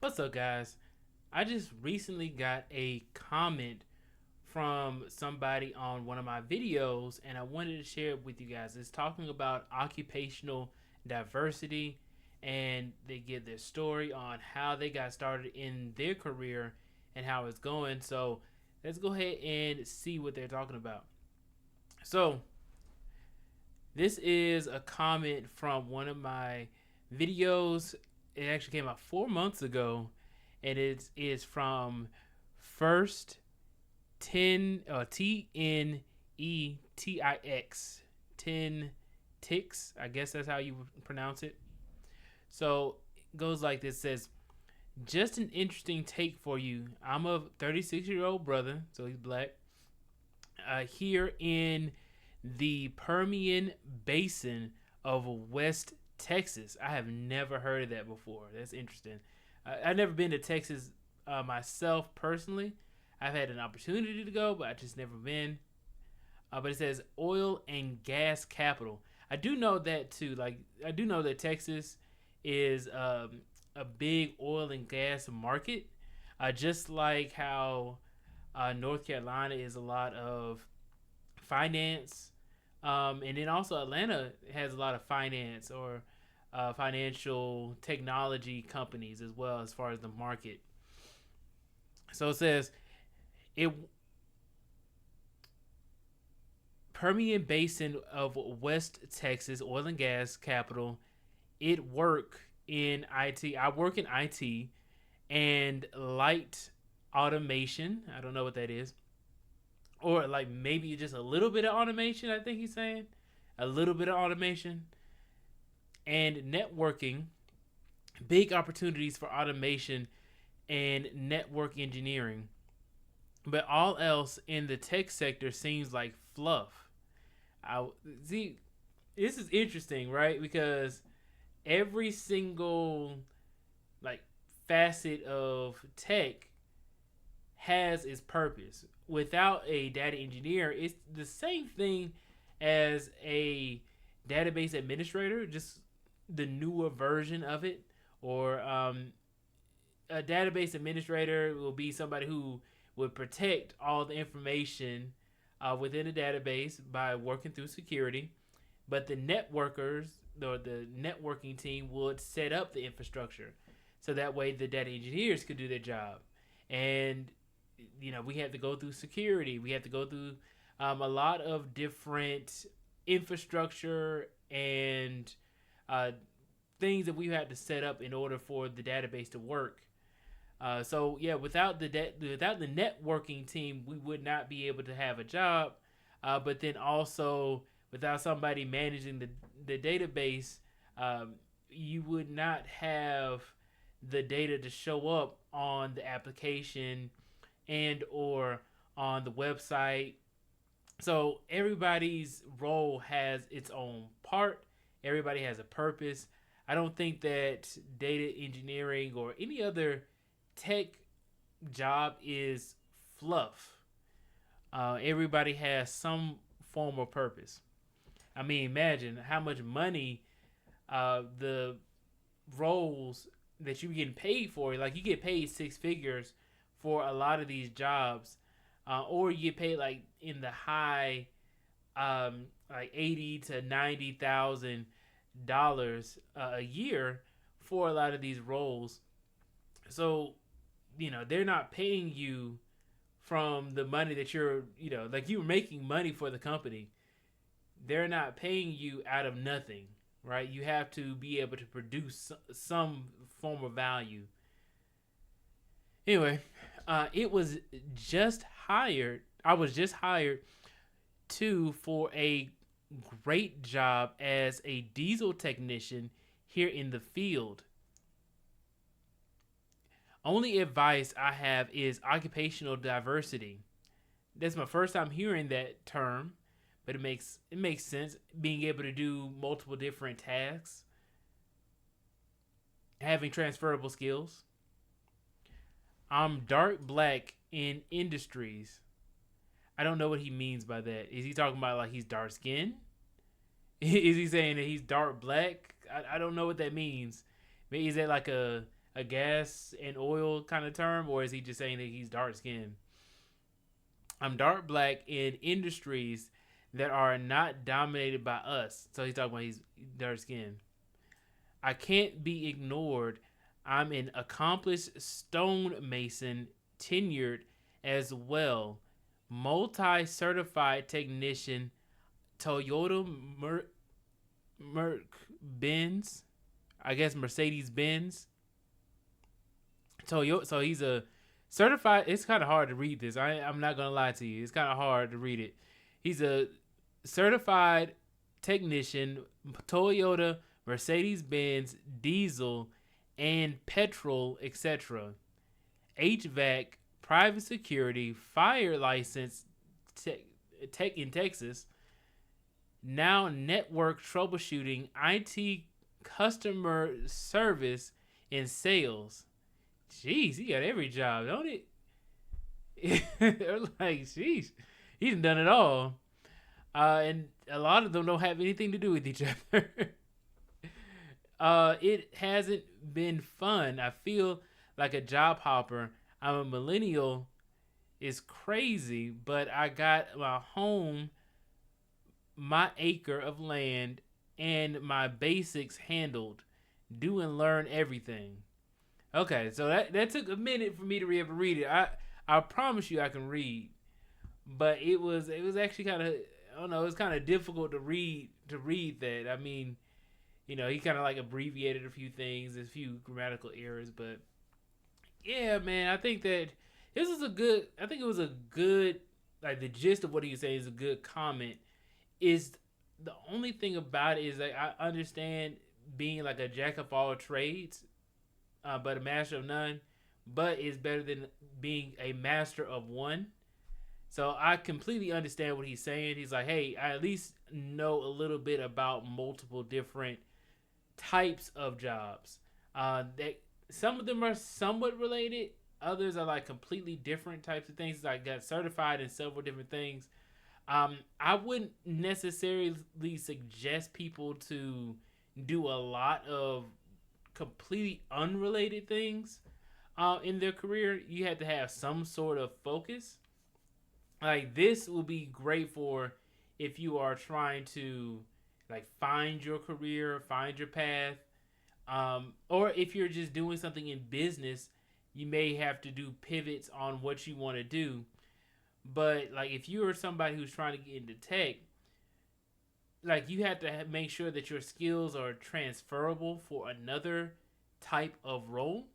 What's up, guys? I just recently got a comment from somebody on one of my videos, and I wanted to share it with you guys. It's talking about occupational diversity, and they give their story on how they got started in their career and how it's going. So let's go ahead and see what they're talking about. So, this is a comment from one of my videos. It actually came out 4 months ago, and it is from first TNETIX 10 ticks. I guess that's how you would pronounce it. So it goes like this: says, just an interesting take for you. I'm a 36-year-old brother, so he's black, here in the Permian Basin of West Texas. I have never heard of that before. That's interesting. I've never been to Texas myself personally. I've had an opportunity to go, but I just never been. But it says oil and gas capital. I do know that too. Like, I do know that Texas is a big oil and gas market, just like how North Carolina is a lot of finance, and then also Atlanta has a lot of finance or financial technology companies as well as far as the market. So it says it Permian Basin of West Texas, oil and gas capital. It work in IT. I work in IT and light automation. I don't know what that is. Or like maybe just a little bit of automation, I think he's saying. A little bit of automation. And networking. Big opportunities for automation and network engineering. But all else in the tech sector seems like fluff. I see. This is interesting, right? Because every single like facet of tech has its purpose. Without a data engineer, it's the same thing as a database administrator, just the newer version of it. Or a database administrator will be somebody who would protect all the information within a database by working through security. But the networkers or the networking team would set up the infrastructure so that way the data engineers could do their job. And we have to go through security. We have to go through a lot of different infrastructure and things that we had to set up in order for the database to work. So yeah, without the networking team, we would not be able to have a job. But then also without somebody managing the database, you would not have the data to show up on the application and or on the website. So everybody's role has its own part. Everybody has a purpose. I don't think that data engineering or any other tech job is fluff. Everybody has some form of purpose. I mean, imagine how much money the roles that you getting paid for. Like, you get paid six figures for a lot of these jobs, or you get paid like in the high, like 80 to $90,000 a year for a lot of these roles. So they're not paying you from the money that like you're making money for the company. They're not paying you out of nothing, right? You have to be able to produce some form of value. Anyway, it was just hired. I was just hired for a great job as a diesel technician here in the field. Only advice I have is occupational diversity. That's my first time hearing that term, but it makes sense. Being able to do multiple different tasks, having transferable skills. I'm dark black in industries. I don't know what he means by that. Is he talking about like he's dark skinned? Is he saying that he's dark black? I don't know what that means. Maybe is that like a a gas and oil kind of term, or is he just saying that he's dark skinned? I'm dark black in industries that are not dominated by us. So he's talking about he's dark skinned. I can't be ignored. I'm an accomplished stonemason, tenured as well, multi-certified technician, Toyota Merc Benz, I guess Mercedes Benz. Toyota. So he's a certified. It's kind of hard to read this. I'm not gonna lie to you. It's kind of hard to read it. He's a certified technician, Toyota, Mercedes Benz, diesel, and petrol, etc. HVAC, private security, fire license, tech in Texas. Now network troubleshooting, IT, customer service, and sales. Jeez, he got every job, don't it? They're like, sheesh, he's done it all. And a lot of them don't have anything to do with each other. It hasn't been fun. I feel like a job hopper. I'm a millennial. It's crazy, but I got my home, my acre of land, and my basics handled. Do and learn everything. Okay, so that took a minute for me to be able to read it. I promise you I can read, but it was actually kind of, I don't know, it was kind of difficult to read that. I mean, he kind of like abbreviated a few things, a few grammatical errors, but yeah, man, I think that this is a good. I think it was a good, like the gist of what he was saying is a good comment. Is the only thing about it is like I understand being like a jack of all trades, but a master of none. But it's better than being a master of one. So I completely understand what he's saying. He's like, hey, I at least know a little bit about multiple different types of jobs. That some of them are somewhat related. Others are like completely different types of things. I got certified in several different things. I wouldn't necessarily suggest people to do a lot of completely unrelated things in their career. You have to have some sort of focus. Like this will be great for if you are trying to like find your career, find your path, or if you're just doing something in business, you may have to do pivots on what you want to do. But like if you're somebody who's trying to get into tech, like you have to make sure that your skills are transferable for another type of role.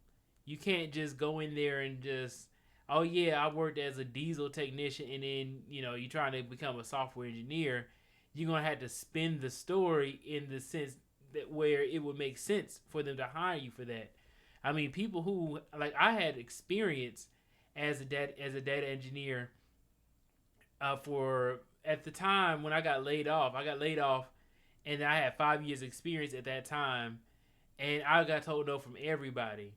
You can't just go in there and just, oh yeah, I worked as a diesel technician, and then you're trying to become a software engineer. You're gonna have to spin the story in the sense that where it would make sense for them to hire you for that. I mean, people who like I had experience as a data engineer for at the time when I got laid off. I got laid off, and I had 5 years experience at that time, and I got told no from everybody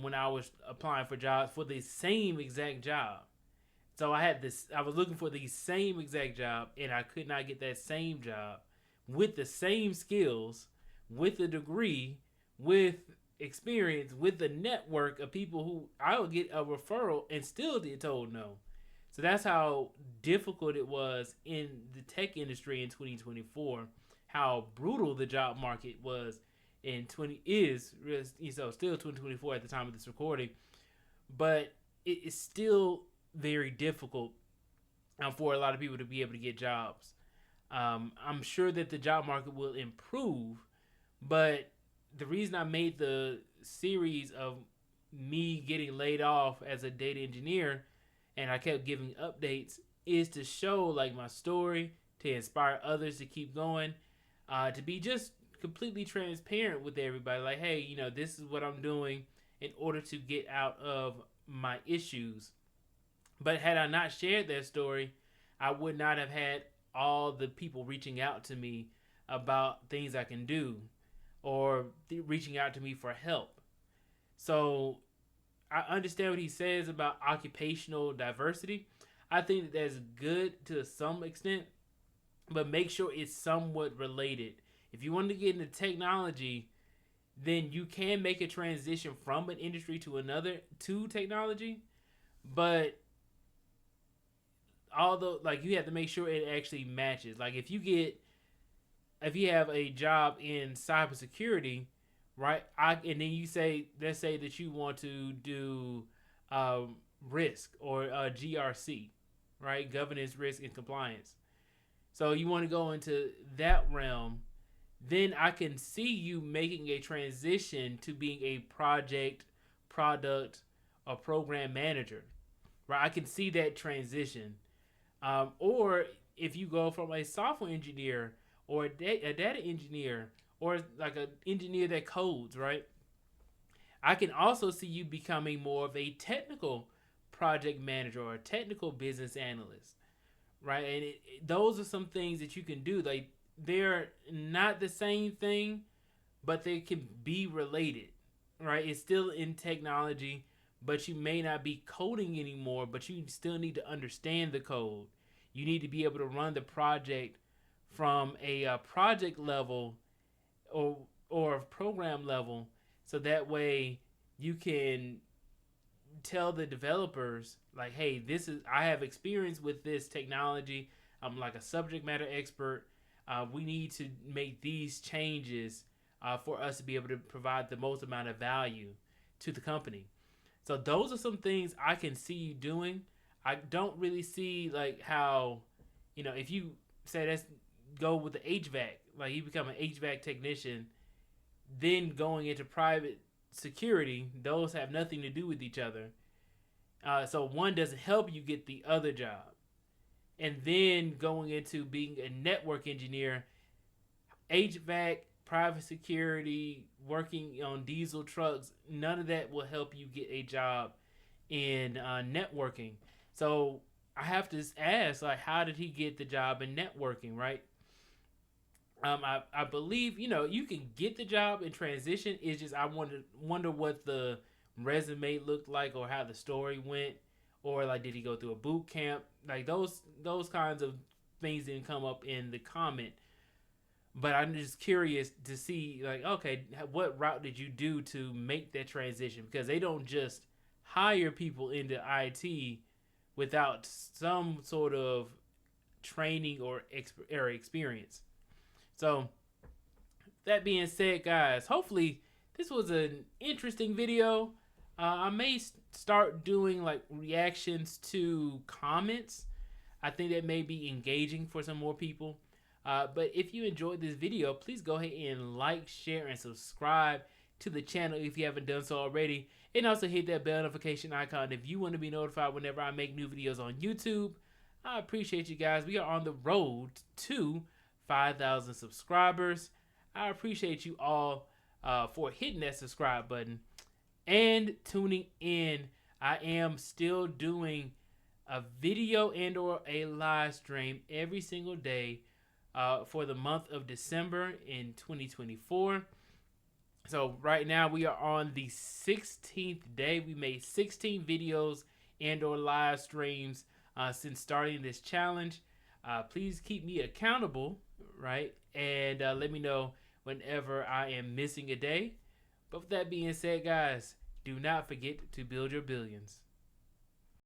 when I was applying for jobs for the same exact job. So I had this. I was looking for the same exact job, and I could not get that same job with the same skills, with a degree, with experience, with the network of people who I would get a referral and still get told no. So that's how difficult it was in the tech industry in 2024. How brutal the job market was in still 2024 at the time of this recording, but it is still very difficult for a lot of people to be able to get jobs. I'm sure that the job market will improve, but the reason I made the series of me getting laid off as a data engineer and I kept giving updates is to show like my story, to inspire others to keep going, to be just completely transparent with everybody. Like, hey, this is what I'm doing in order to get out of my issues. But had I not shared that story, I would not have had all the people reaching out to me about things I can do or reaching out to me for help. So I understand what he says about occupational diversity. I think that that's good to some extent, but make sure it's somewhat related. If you want to get into technology, then you can make a transition from an industry to another to technology. But although, like, you have to make sure it actually matches. Like, if you have a job in cybersecurity, right? And then you say, let's say that you want to do um, risk or GRC, right? Governance, risk, and compliance. So you want to go into that realm, then I can see you making a transition to being a project, product, or program manager, right? I can see that transition. Or if you go from a software engineer or a data engineer or like an engineer that codes, right? I can also see you becoming more of a technical project manager or a technical business analyst, right? And those are some things that you can do. Like, they're not the same thing, but they can be related, right? It's still in technology, but you may not be coding anymore, but you still need to understand the code. You need to be able to run the project from a project level or program level, so that way you can tell the developers, like, hey, this is, I have experience with this technology. I'm like a subject matter expert. We need to make these changes for us to be able to provide the most amount of value to the company. So those are some things I can see you doing. I don't really see like how, if you say, let's go with the HVAC, like you become an HVAC technician, then going into private security, those have nothing to do with each other. So one doesn't help you get the other job. And then going into being a network engineer, HVAC, private security, working on diesel trucks, none of that will help you get a job in networking. So I have to ask, like, how did he get the job in networking, right? I believe, you can get the job in transition. It's just I wonder what the resume looked like, or how the story went, or like, did he go through a boot camp? Like, those kinds of things didn't come up in the comment. But I'm just curious to see, like, okay, what route did you do to make that transition? Because they don't just hire people into IT without some sort of training or experience. So that being said, guys, hopefully this was an interesting video. I may start doing like reactions to comments. I think that may be engaging for some more people. But if you enjoyed this video, please go ahead and like, share, and subscribe to the channel if you haven't done so already. And also hit that bell notification icon if you want to be notified whenever I make new videos on YouTube. I appreciate you guys. We are on the road to 5,000 subscribers. I appreciate you all for hitting that subscribe button and tuning in. I am still doing a video and or a live stream every single day for the month of December in 2024. So right now we are on the 16th day. We made 16 videos and or live streams since starting this challenge. Please keep me accountable, right? And let me know whenever I am missing a day. But with that being said, guys, do not forget to build your billions.